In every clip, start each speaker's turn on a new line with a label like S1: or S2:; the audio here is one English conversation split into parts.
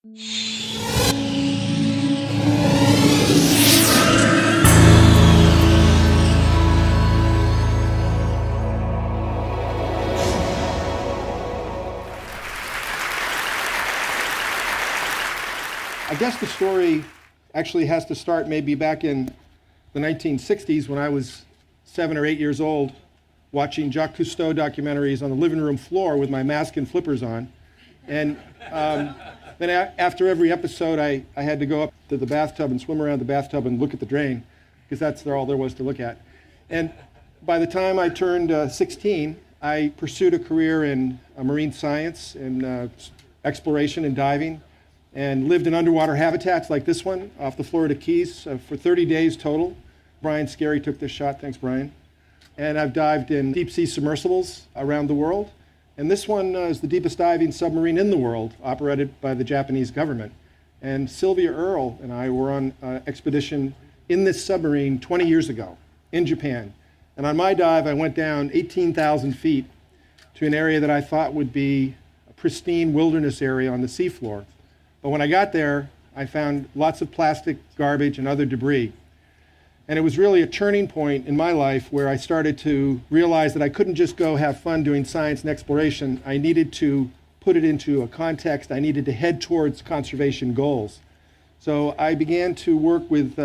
S1: I guess the story actually has to start maybe back in the 1960s when I was 7 or 8 years old, watching Jacques Cousteau documentaries on the living room floor with my mask and flippers on. And then after every episode, I had to go up to the bathtub and swim around the bathtub and look at the drain, because that's all there was to look at. And by the time I turned 16, I pursued a career in marine science and exploration and diving, and lived in underwater habitats like this one off the Florida Keys for 30 days total. Brian Scarry took this shot. Thanks, Brian. And I've dived in deep sea submersibles around the world. And this one is the deepest diving submarine in the world, operated by the Japanese government. And Sylvia Earle and I were on an expedition in this submarine 20 years ago in Japan. And on my dive, I went down 18,000 feet to an area that I thought would be a pristine wilderness area on the seafloor. But when I got there, I found lots of plastic, garbage, and other debris. And it was really a turning point in my life where I started to realize that I couldn't just go have fun doing science and exploration. I needed to put it into a context. I needed to head towards conservation goals. So I began to work with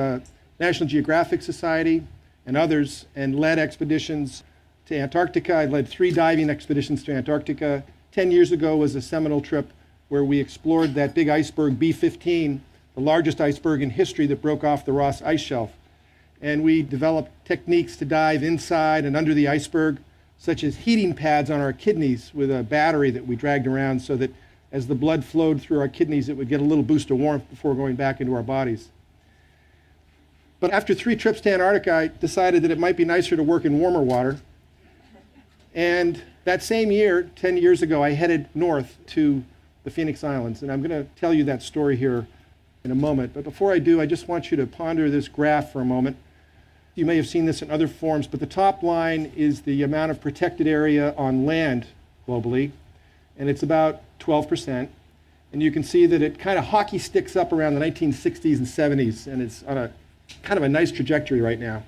S1: National Geographic Society and others and led expeditions to Antarctica. I led 3 diving expeditions to Antarctica. 10 years ago was a seminal trip where we explored that big iceberg, B-15, the largest iceberg in history that broke off the Ross Ice Shelf. And we developed techniques to dive inside and under the iceberg, such as heating pads on our kidneys with a battery that we dragged around so that as the blood flowed through our kidneys, it would get a little boost of warmth before going back into our bodies. But after 3 trips to Antarctica, I decided that it might be nicer to work in warmer water. And that same year, 10 years ago, I headed north to the Phoenix Islands, and I'm going to tell you that story here in a moment. But before I do, I just want you to ponder this graph for a moment. You may have seen this in other forms, but the top line is the amount of protected area on land globally, and it's about 12%. And you can see that it kind of hockey sticks up around the 1960s and 70s, and it's on a kind of a nice trajectory right now.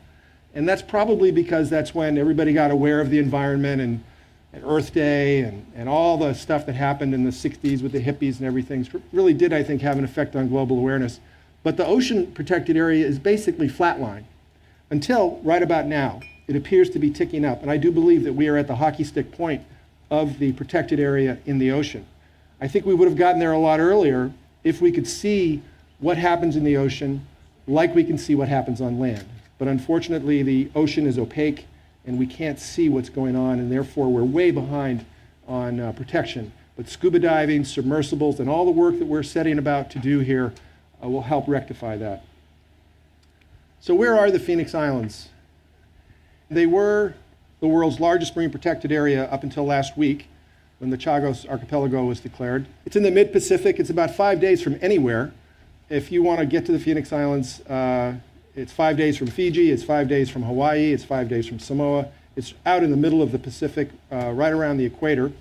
S1: And that's probably because that's when everybody got aware of the environment and Earth Day and all the stuff that happened in the 60s with the hippies and everything really did, I think, have an effect on global awareness. But the ocean protected area is basically flatline until right about now. It appears to be ticking up. And I do believe that we are at the hockey stick point of the protected area in the ocean. I think we would have gotten there a lot earlier if we could see what happens in the ocean like we can see what happens on land. But unfortunately, the ocean is opaque, and we can't see what's going on, and therefore we're way behind on protection. But scuba diving, submersibles, and all the work that we're setting about to do here will help rectify that. So where are the Phoenix Islands? They were the world's largest marine protected area up until last week, when the Chagos Archipelago was declared. It's in the mid-Pacific. It's about 5 days from anywhere. If you want to get to the Phoenix Islands, it's 5 days from Fiji, it's 5 days from Hawaii, it's 5 days from Samoa. It's out in the middle of the Pacific, right around the equator.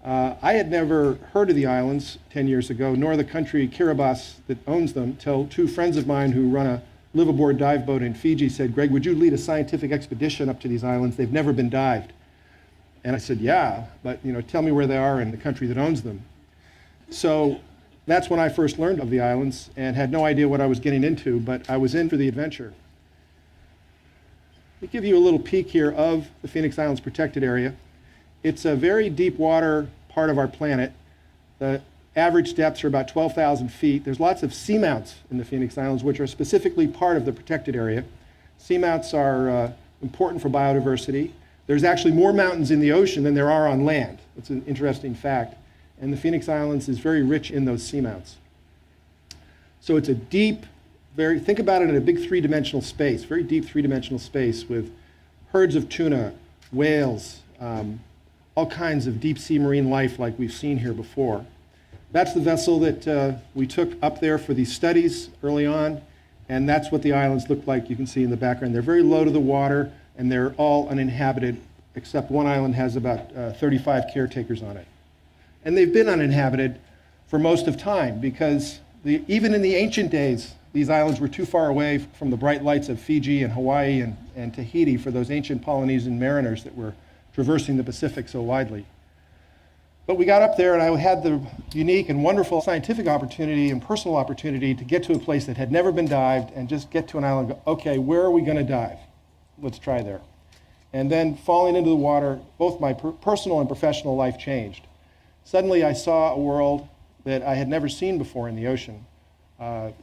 S1: I had never heard of the islands 10 years ago, nor the country Kiribati that owns them, till 2 friends of mine who run a liveaboard dive boat in Fiji said, "Greg, would you lead a scientific expedition up to these islands? They've never been dived." And I said, "Yeah, but tell me where they are and the country that owns them." So that's when I first learned of the islands and had no idea what I was getting into, but I was in for the adventure. Let me give you a little peek here of the Phoenix Islands protected area. It's a very deep water part of our planet. The average depths are about 12,000 feet. There's lots of seamounts in the Phoenix Islands, which are specifically part of the protected area. Seamounts are important for biodiversity. There's actually more mountains in the ocean than there are on land. It's an interesting fact. And the Phoenix Islands is very rich in those seamounts. So it's a deep, think about it in a big 3-dimensional space, very deep 3-dimensional space with herds of tuna, whales, all kinds of deep sea marine life like we've seen here before. That's the vessel that we took up there for these studies early on, and that's what the islands look like. You can see in the background. They're very low to the water, and they're all uninhabited, except one island has about 35 caretakers on it. And they've been uninhabited for most of time, because even in the ancient days, these islands were too far away from the bright lights of Fiji and Hawaii and Tahiti for those ancient Polynesian mariners that were traversing the Pacific so widely. But we got up there, and I had the unique and wonderful scientific opportunity and personal opportunity to get to a place that had never been dived and just get to an island and go, okay, where are we going to dive? Let's try there. And then falling into the water, both my personal and professional life changed. Suddenly I saw a world that I had never seen before in the ocean.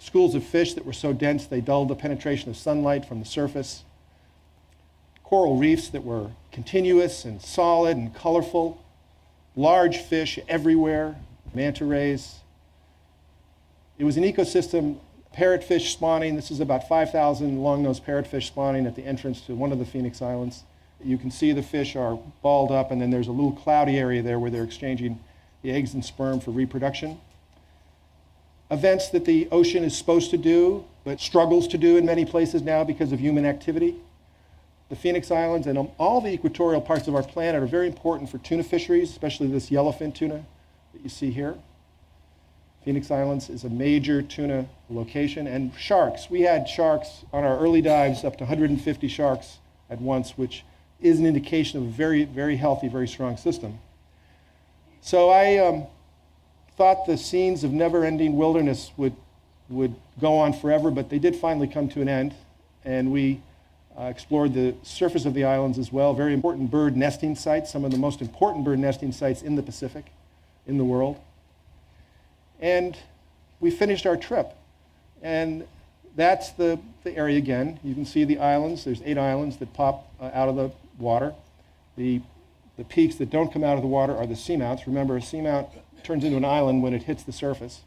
S1: Schools of fish that were so dense they dulled the penetration of sunlight from the surface. Coral reefs that were continuous and solid and colorful. Large fish everywhere, manta rays. It was an ecosystem, parrotfish spawning. This is about 5,000 long-nosed parrotfish spawning at the entrance to one of the Phoenix Islands. You can see the fish are balled up, and then there's a little cloudy area there where they're exchanging the eggs and sperm for reproduction. Events that the ocean is supposed to do, but struggles to do in many places now because of human activity. The Phoenix Islands and all the equatorial parts of our planet are very important for tuna fisheries, especially this yellowfin tuna that you see here. Phoenix Islands is a major tuna location. And sharks. We had sharks on our early dives, up to 150 sharks at once, which is an indication of a very, very healthy, very strong system. So I thought the scenes of never-ending wilderness would go on forever, but they did finally come to an end. And we explored the surface of the islands as well. Very important bird nesting sites, some of the most important bird nesting sites in the Pacific, in the world. And we finished our trip. And that's the area again. You can see the islands. There's 8 islands that pop out of the water. The peaks that don't come out of the water are the seamounts. Remember, a seamount turns into an island when it hits the surface.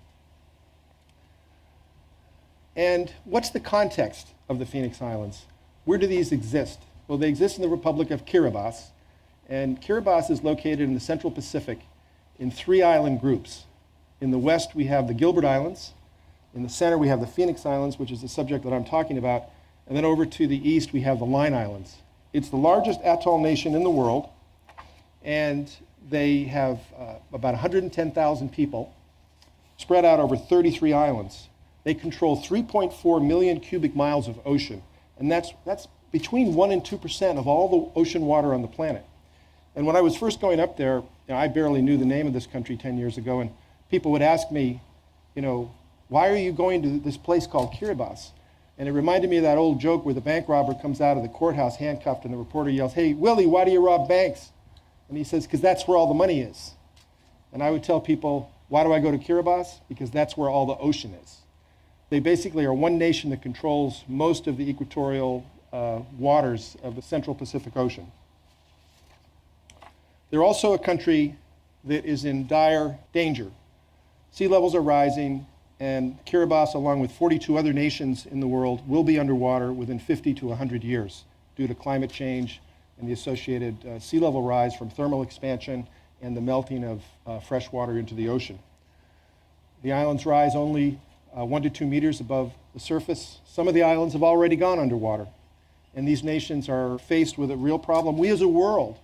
S1: And what's the context of the Phoenix Islands? Where do these exist? Well, they exist in the Republic of Kiribati, and Kiribati is located in the Central Pacific in 3 island groups. In the west, we have the Gilbert Islands. In the center, we have the Phoenix Islands, which is the subject that I'm talking about. And then over to the east, we have the Line Islands. It's the largest atoll nation in the world, and they have about 110,000 people spread out over 33 islands. They control 3.4 million cubic miles of ocean. And that's between 1% and 2% of all the ocean water on the planet. And when I was first going up there, I barely knew the name of this country 10 years ago, and people would ask me, why are you going to this place called Kiribati? And it reminded me of that old joke where the bank robber comes out of the courthouse handcuffed, and the reporter yells, "Hey, Willie, why do you rob banks?" And he says, "Because that's where all the money is." And I would tell people, why do I go to Kiribati? Because that's where all the ocean is. They basically are one nation that controls most of the equatorial waters of the Central Pacific Ocean. They're also a country that is in dire danger. Sea levels are rising, and Kiribati, along with 42 other nations in the world, will be underwater within 50 to 100 years due to climate change and the associated sea level rise from thermal expansion and the melting of fresh water into the ocean. The islands rise only 1 to 2 meters above the surface. Some of the islands have already gone underwater, and these nations are faced with a real problem. We as a world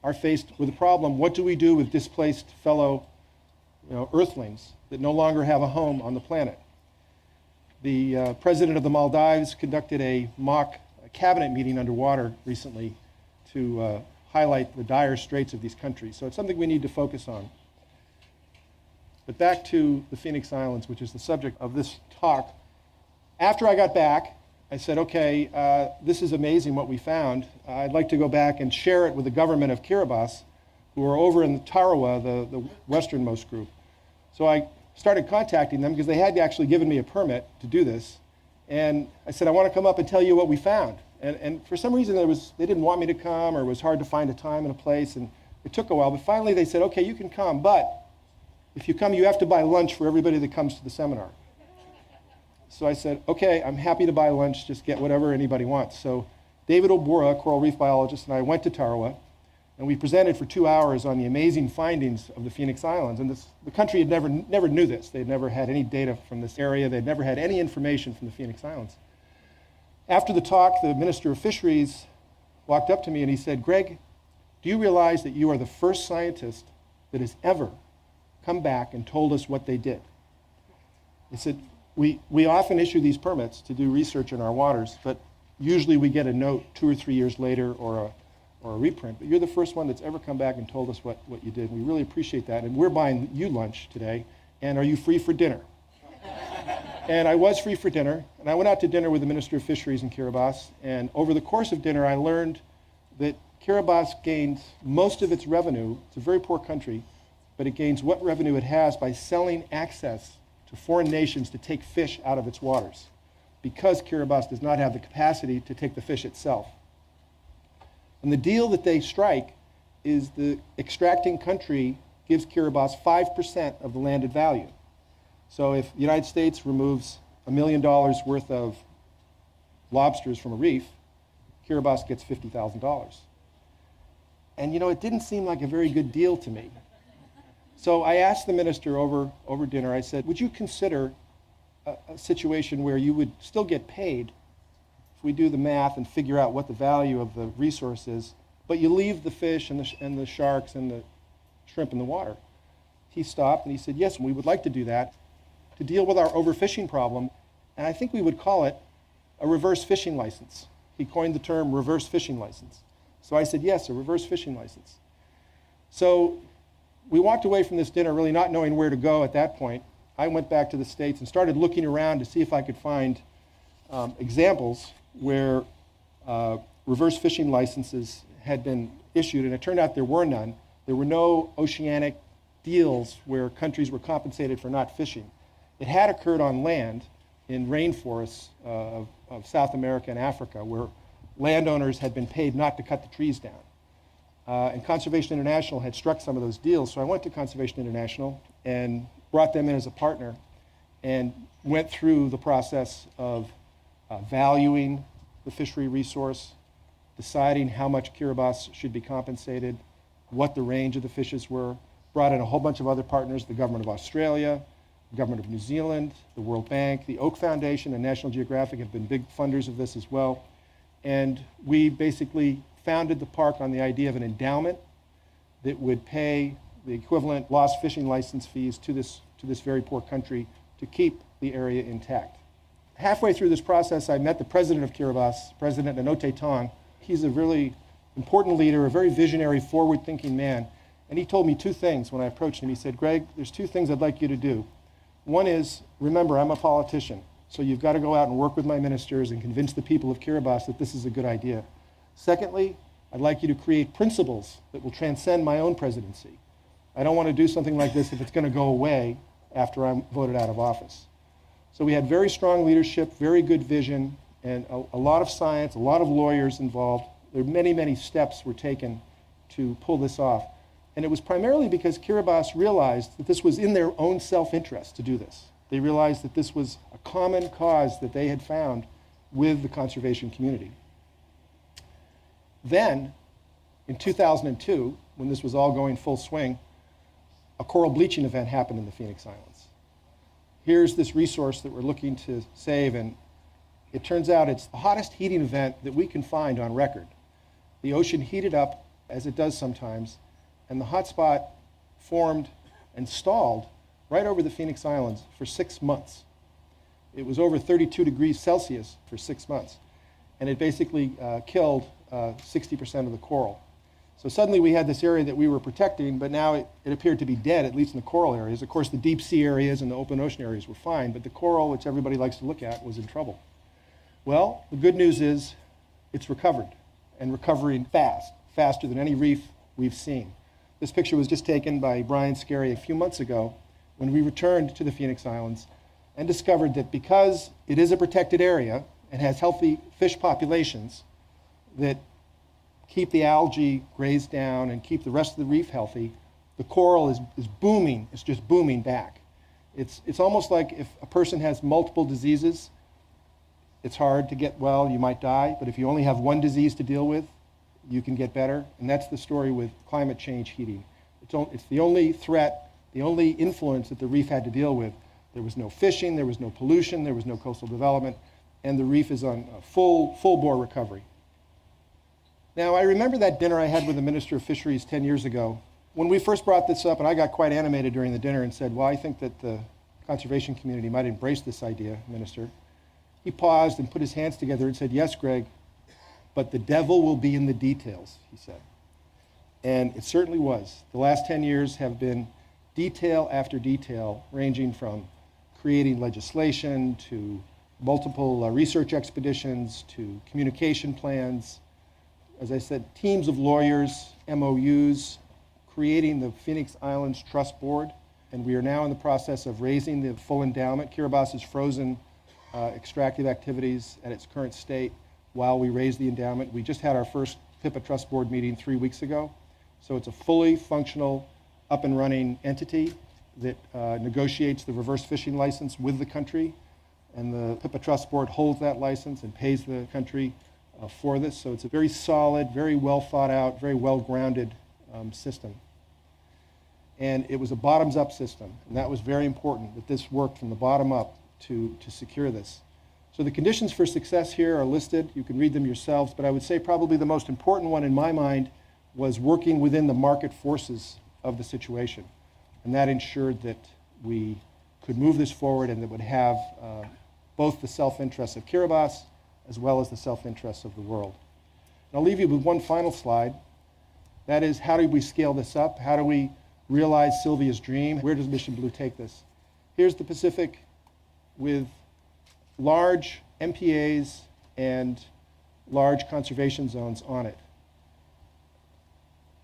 S1: are faced with a problem. What do we do with displaced fellow Earthlings that no longer have a home on the planet? The president of the Maldives conducted a mock cabinet meeting underwater recently to highlight the dire straits of these countries. So it's something we need to focus on. But back to the Phoenix Islands, which is the subject of this talk. After I got back, I said, okay, this is amazing what we found. I'd like to go back and share it with the government of Kiribati, who are over in Tarawa, the westernmost group. So I started contacting them because they had actually given me a permit to do this. And I said, I want to come up and tell you what we found. And for some reason, they didn't want me to come, or it was hard to find a time and a place, and it took a while. But finally, they said, okay, you can come, but if you come, you have to buy lunch for everybody that comes to the seminar. So I said, okay, I'm happy to buy lunch, just get whatever anybody wants. So David Obura, a coral reef biologist, and I went to Tarawa, and we presented for 2 hours on the amazing findings of the Phoenix Islands. And the country had never knew this. They'd never had any data from this area. They'd never had any information from the Phoenix Islands. After the talk, the Minister of Fisheries walked up to me and he said, Greg, do you realize that you are the first scientist that has ever come back and told us what they did. They said, we often issue these permits to do research in our waters, but usually we get a note 2 or 3 years later or a reprint. But you're the first one that's ever come back and told us what you did. We really appreciate that. And we're buying you lunch today. And are you free for dinner? And I was free for dinner. And I went out to dinner with the Minister of Fisheries in Kiribati. And over the course of dinner, I learned that Kiribati gains most of its revenue. It's a very poor country, but it gains what revenue it has by selling access to foreign nations to take fish out of its waters, because Kiribati does not have the capacity to take the fish itself. And the deal that they strike is the extracting country gives Kiribati 5% of the landed value. So if the United States removes $1 million worth of lobsters from a reef, Kiribati gets $50,000. And it didn't seem like a very good deal to me. So I asked the minister over dinner, I said, would you consider a situation where you would still get paid if we do the math and figure out what the value of the resource is, but you leave the fish and the sharks and the shrimp in the water? He stopped and he said, yes, we would like to do that to deal with our overfishing problem, and I think we would call it a reverse fishing license. He coined the term reverse fishing license. So I said, yes, a reverse fishing license. So we walked away from this dinner really not knowing where to go at that point. I went back to the States and started looking around to see if I could find examples where reverse fishing licenses had been issued, and it turned out there were none. There were no oceanic deals where countries were compensated for not fishing. It had occurred on land in rainforests of South America and Africa, where landowners had been paid not to cut the trees down. And Conservation International had struck some of those deals. So I went to Conservation International and brought them in as a partner and went through the process of valuing the fishery resource, deciding how much Kiribati should be compensated, what the range of the fishes were, brought in a whole bunch of other partners, the government of Australia, the government of New Zealand, the World Bank, the Oak Foundation, and National Geographic have been big funders of this as well. And we basically founded the park on the idea of an endowment that would pay the equivalent lost fishing license fees to this very poor country to keep the area intact. Halfway through this process, I met the president of Kiribati, President Anote Tong. He's a really important leader, a very visionary, forward-thinking man. And he told me 2 things when I approached him. He said, Greg, there's 2 things I'd like you to do. One is, remember, I'm a politician, so you've got to go out and work with my ministers and convince the people of Kiribati that this is a good idea. Secondly, I'd like you to create principles that will transcend my own presidency. I don't want to do something like this if it's going to go away after I'm voted out of office. So we had very strong leadership, very good vision, and a lot of science, a lot of lawyers involved. There were many, many steps were taken to pull this off. And it was primarily because Kiribati realized that this was in their own self-interest to do this. They realized that this was a common cause that they had found with the conservation community. Then, in 2002, when this was all going full swing, a coral bleaching event happened in the Phoenix Islands. Here's this resource that we're looking to save, and it turns out it's the hottest heating event that we can find on record. The ocean heated up, as it does sometimes, and the hotspot formed and stalled right over the Phoenix Islands for 6 months. It was over 32 degrees Celsius for 6 months, and it basically killed 60% of the coral. So suddenly we had this area that we were protecting, but now it appeared to be dead, at least in the coral areas. Of course, the deep sea areas and the open ocean areas were fine, but the coral, which everybody likes to look at, was in trouble. Well, the good news is it's recovered, and recovering fast, faster than any reef we've seen. This picture was just taken by Brian Scarry a few months ago when we returned to the Phoenix Islands and discovered that because it is a protected area and has healthy fish populations that keep the algae grazed down and keep the rest of the reef healthy, the coral is booming. It's just booming back. It's almost like if a person has multiple diseases, it's hard to get well, you might die, but if you only have one disease to deal with, you can get better. And that's the story with climate change heating. It's the only threat, the only influence that the reef had to deal with. There was no fishing, there was no pollution, there was no coastal development, and the reef is on a full-bore recovery. Now, I remember that dinner I had with the Minister of Fisheries 10 years ago, When we first brought this up, and I got quite animated during the dinner and said, well, I think that the conservation community might embrace this idea, Minister, he paused and put his hands together and said, yes, Greg, but the devil will be in the details, he said. And it certainly was. The last 10 years have been detail after detail, ranging from creating legislation to multiple research expeditions to communication plans. As I said, teams of lawyers, MOUs, creating the Phoenix Islands Trust Board, and we are now in the process of raising the full endowment. Kiribati has frozen extractive activities at its current state while we raise the endowment. We just had our first PIPA Trust Board meeting 3 weeks ago. So it's a fully functional, up and running entity that negotiates the reverse fishing license with the country. And the PIPA Trust Board holds that license and pays the country for this. So it's a very solid, very well thought out, very well grounded system. And it was a bottoms-up system, and that was very important, that this worked from the bottom up to secure this. So the conditions for success here are listed. You can read them yourselves, but I would say probably the most important one in my mind was working within the market forces of the situation. And that ensured that we could move this forward and that would have both the self-interests of Kiribati as well as the self-interests of the world. And I'll leave you with one final slide. That is, how do we scale this up? How do we realize Sylvia's dream? Where does Mission Blue take this? Here's the Pacific with large MPAs and large conservation zones on it.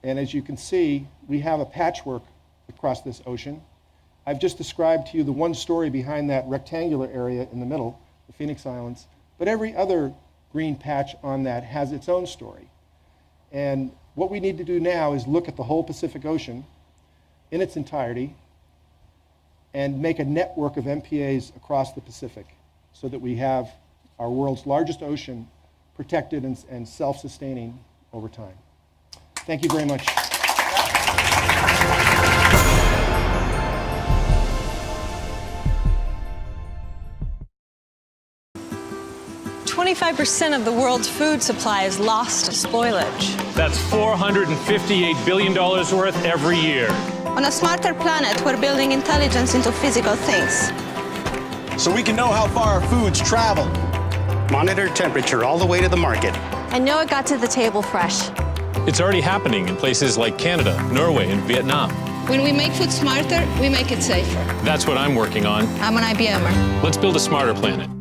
S1: And as you can see, we have a patchwork across this ocean. I've just described to you the one story behind that rectangular area in the middle, the Phoenix Islands, but every other green patch on that has its own story. And what we need to do now is look at the whole Pacific Ocean in its entirety and make a network of MPAs across the Pacific so that we have our world's largest ocean protected and self-sustaining over time. Thank you very much.
S2: 25% of the world's food supply is lost to spoilage.
S3: That's $458 billion worth every year.
S2: On a smarter planet, we're building intelligence into physical things.
S4: So we can know how far our foods travel.
S5: Monitor temperature all the way to the market.
S6: And know it got to the table fresh.
S3: It's already happening in places like Canada, Norway, and Vietnam.
S2: When we make food smarter, we make it safer.
S3: That's what I'm working on.
S2: I'm an IBMer.
S3: Let's build a smarter planet.